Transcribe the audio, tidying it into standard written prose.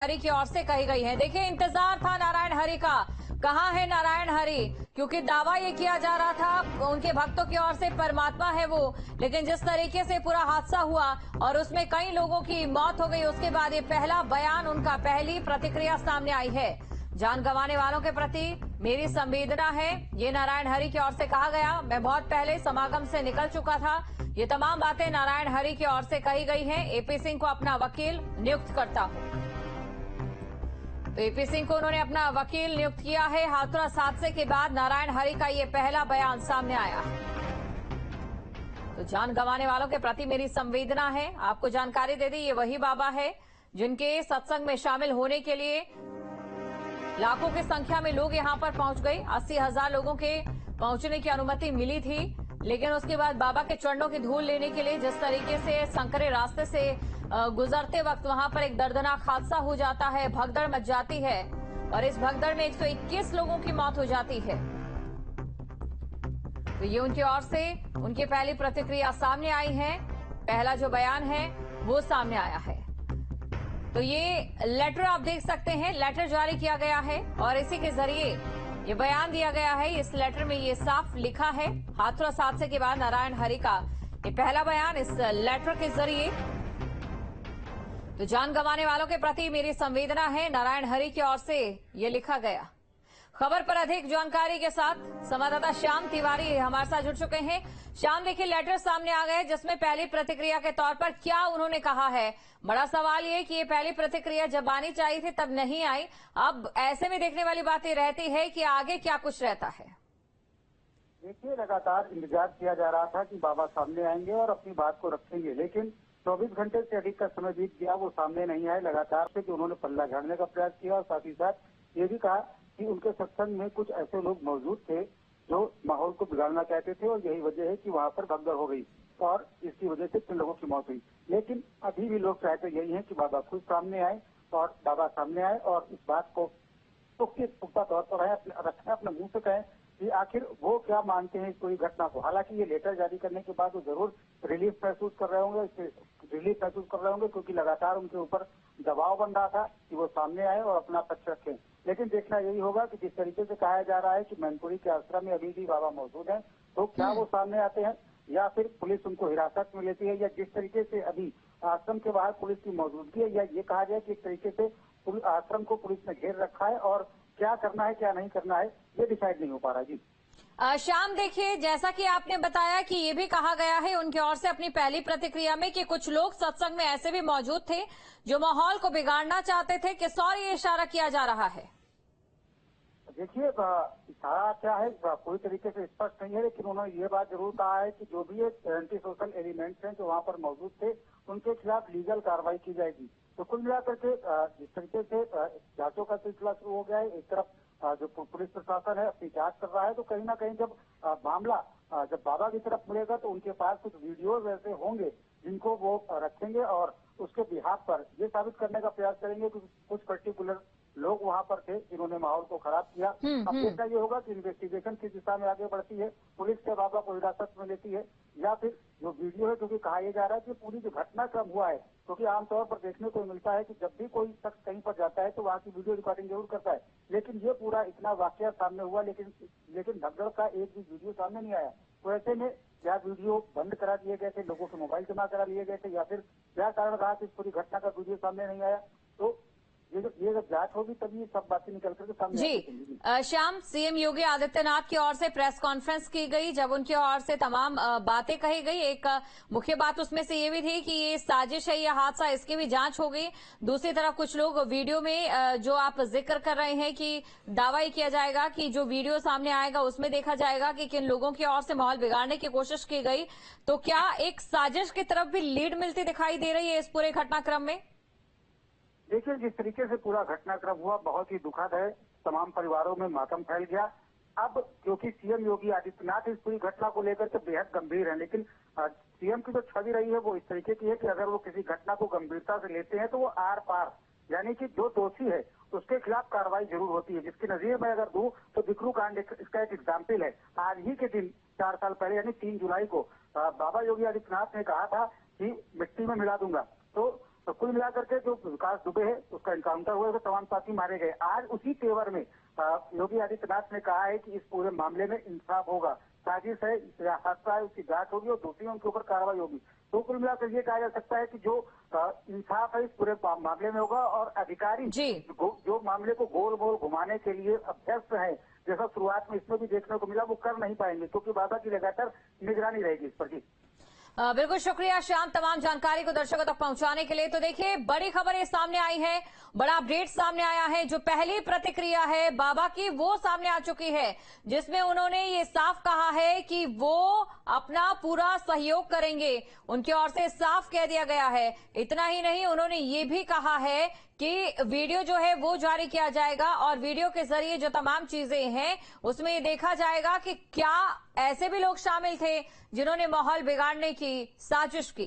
हरि की ओर से कही गई है। देखिए, इंतजार था नारायण हरि का, कहाँ है नारायण हरि, क्योंकि दावा ये किया जा रहा था उनके भक्तों की ओर से परमात्मा है वो, लेकिन जिस तरीके से पूरा हादसा हुआ और उसमें कई लोगों की मौत हो गई, उसके बाद ये पहला बयान उनका, पहली प्रतिक्रिया सामने आई है। जान गंवाने वालों के प्रति मेरी संवेदना है, ये नारायण हरि की ओर से कहा गया। मैं बहुत पहले समागम से निकल चुका था। ये तमाम बातें नारायण हरि की ओर से कही गई हैं। एपी सिंह को अपना वकील नियुक्त करता हूं। तो एपी सिंह को उन्होंने अपना वकील नियुक्त किया है। हाथरस हादसे के बाद नारायण हरि का ये पहला बयान सामने आया। तो जान गंवाने वालों के प्रति मेरी संवेदना है। आपको जानकारी दे दी, ये वही बाबा है जिनके सत्संग में शामिल होने के लिए लाखों की संख्या में लोग यहां पर पहुंच गए। 80,000 लोगों के पहुंचने की अनुमति मिली थी, लेकिन उसके बाद बाबा के चरणों की धूल लेने के लिए जिस तरीके से संकरे रास्ते से गुजरते वक्त वहां पर एक दर्दनाक हादसा हो जाता है, भगदड़ मच जाती है और इस भगदड़ में 121 लोगों की मौत हो जाती है। तो ये उनकी ओर से उनकी पहली प्रतिक्रिया सामने आई है। पहला जो बयान है वो सामने आया है। तो ये लेटर आप देख सकते हैं, लेटर जारी किया गया है और इसी के जरिए ये बयान दिया गया है। इस लेटर में ये साफ लिखा है, हाथरस हादसे के बाद नारायण हरि का ये पहला बयान इस लेटर के जरिए। तो जान गंवाने वालों के प्रति मेरी संवेदना है, नारायण हरि की ओर से ये लिखा गया। खबर पर अधिक जानकारी के साथ संवाददाता श्याम तिवारी हमारे साथ जुड़ चुके हैं। श्याम, देखिए, लेटर सामने आ गए जिसमें पहली प्रतिक्रिया के तौर पर क्या उन्होंने कहा है। बड़ा सवाल ये कि ये पहली प्रतिक्रिया जब आनी चाहिए थी तब नहीं आई। अब ऐसे में देखने वाली बात ये रहती है कि आगे क्या कुछ रहता है। देखिए, लगातार इंतजार किया जा रहा था कि बाबा सामने आएंगे और अपनी बात को रखेंगे, लेकिन 24 घंटे से अधिक का समय बीत गया, वो सामने नहीं आए। लगातार से कि उन्होंने पल्ला झाड़ने का प्रयास किया और साथ ही साथ ये भी कहा कि उनके सत्संग में कुछ ऐसे लोग मौजूद थे जो माहौल को बिगाड़ना चाहते थे और यही वजह है कि वहां पर भगदड़ हो गई और इसकी वजह से 3 लोगों की मौत हुई। लेकिन अभी भी लोग चाहते यही है कि बाबा खुद सामने आए और बाबा सामने आए और इस बात को पुख्ता तौर पर रखें, अपने मुंह से कहें कि आखिर वो क्या मानते हैं इस पूरी घटना को। हालांकि ये लेटर जारी करने के बाद वो जरूर रिलीफ महसूस कर रहे होंगे, क्योंकि लगातार उनके ऊपर दबाव बन रहा था कि वो सामने आए और अपना पक्ष रखें। लेकिन देखना यही होगा कि जिस तरीके से कहा जा रहा है कि मैनपुरी के आश्रम में अभी भी बाबा मौजूद हैं, तो क्या वो सामने आते हैं या फिर पुलिस उनको हिरासत में लेती है, या जिस तरीके से अभी आश्रम के बाहर पुलिस की मौजूदगी है, या ये कहा जाए कि एक तरीके से आश्रम को पुलिस ने घेर रखा है और क्या करना है क्या नहीं करना है ये डिसाइड नहीं हो पा रहा। जी श्याम, देखिए, जैसा कि आपने बताया कि ये भी कहा गया है उनकी ओर से अपनी पहली प्रतिक्रिया में कि कुछ लोग सत्संग में ऐसे भी मौजूद थे जो माहौल को बिगाड़ना चाहते थे। किस और ये इशारा किया जा रहा है? देखिए, इशारा क्या है पूरी तरीके से स्पष्ट नहीं है, लेकिन उन्होंने ये बात जरूर कहा है कि जो भी एंटी सोशल एलिमेंट्स हैं जो वहाँ पर मौजूद थे उनके खिलाफ लीगल कार्रवाई की जाएगी। तो कुल मिलाकर के जिस तरीके से जांचों का सिलसिला शुरू हो गया है, एक तरफ जो पुलिस प्रशासन है अपनी जांच कर रहा है, तो कहीं ना कहीं जब मामला जब बाबा की तरफ मुड़ेगा तो उनके पास कुछ वीडियोज ऐसे होंगे जिनको वो रखेंगे और उसके बिहाफ पर ये साबित करने का प्रयास करेंगे कि कुछ पर्टिकुलर लोग वहां पर थे जिन्होंने माहौल को खराब किया। अब देखना ये होगा कि इन्वेस्टिगेशन किस दिशा में आगे बढ़ती है, पुलिस के बाबा को हिरासत में लेती है या फिर जो वीडियो है, क्योंकि कहा यह जा रहा है कि पूरी जो घटनाक्रम हुआ है, क्योंकि आमतौर पर देखने को मिलता है कि जब भी कोई शख्स कहीं पर जाता है तो वहाँ की वीडियो रिकॉर्डिंग जरूर करता है, लेकिन ये पूरा इतना वाकया सामने हुआ लेकिन भगदड़ का एक भी वीडियो सामने नहीं आया। तो ऐसे में क्या वीडियो बंद करा दिए गए थे, लोगों के मोबाइल जमा करा लिए गए थे, या फिर क्या कारण रहा कि इस पूरी घटना का वीडियो सामने नहीं आया, तो ये जब जांच होगी तभी सब बातें निकल करके सामने जी श्याम, सीएम योगी आदित्यनाथ की ओर से प्रेस कॉन्फ्रेंस की गई, जब उनकी ओर से तमाम बातें कही गई। एक मुख्य बात उसमें से ये भी थी कि ये साजिश है, ये हादसा, इसकी भी जांच हो गई। दूसरी तरफ कुछ लोग वीडियो में जो आप जिक्र कर रहे हैं कि दावा ये किया जाएगा कि जो वीडियो सामने आएगा उसमें देखा जाएगा कि किन लोगों की ओर से माहौल बिगाड़ने की कोशिश की गई। तो क्या एक साजिश की तरफ भी लीड मिलती दिखाई दे रही है इस पूरे घटनाक्रम में? देखिए, जिस तरीके से पूरा घटनाक्रम हुआ बहुत ही दुखद है, तमाम परिवारों में मातम फैल गया। अब क्योंकि सीएम योगी आदित्यनाथ इस पूरी घटना को लेकर के बेहद गंभीर है, लेकिन सीएम की जो छवि रही है वो इस तरीके की है कि अगर वो किसी घटना को गंभीरता से लेते हैं तो वो आर पार, यानी कि जो दोषी है उसके खिलाफ कार्रवाई जरूर होती है। जिसकी नजीर में अगर दूं तो बिकरू कांड इसका एक एग्जाम्पल है। आज ही के दिन 4 साल पहले यानी 3 जुलाई को बाबा योगी आदित्यनाथ ने कहा था कि मिट्टी में मिला दूंगा, तो तो कुल मिलाकर के जो विकास दुबे है उसका एनकाउंटर हुआ, उसके तमाम साथी मारे गए। आज उसी तेवर में योगी आदित्यनाथ ने कहा है कि इस पूरे मामले में इंसाफ होगा, साजिश है, हादसा है, उसकी जांच होगी और दोषियों के ऊपर कार्रवाई होगी। तो कुल मिलाकर ये कहा जा सकता है कि जो इंसाफ है इस पूरे मामले में होगा और अधिकारी जो मामले को गोल गोल घुमाने के लिए अभ्यस्त है, जैसा शुरुआत में इसमें भी देखने को मिला, वो कर नहीं पाएंगे क्योंकि बाबा की लगातार निगरानी रहेगी इस पर। जी बिल्कुल शुक्रिया श्याम, तमाम जानकारी को दर्शकों तक पहुंचाने के लिए। तो देखिए, बड़ी खबर ये सामने आई है, बड़ा अपडेट सामने आया है। जो पहली प्रतिक्रिया है बाबा की वो सामने आ चुकी है, जिसमें उन्होंने ये साफ कहा है कि वो अपना पूरा सहयोग करेंगे। उनकी ओर से साफ कह दिया गया है। इतना ही नहीं, उन्होंने ये भी कहा है कि वीडियो जो है वो जारी किया जाएगा और वीडियो के जरिए जो तमाम चीजें हैं उसमें ये देखा जाएगा कि क्या ऐसे भी लोग शामिल थे जिन्होंने माहौल बिगाड़ने की साजिश की।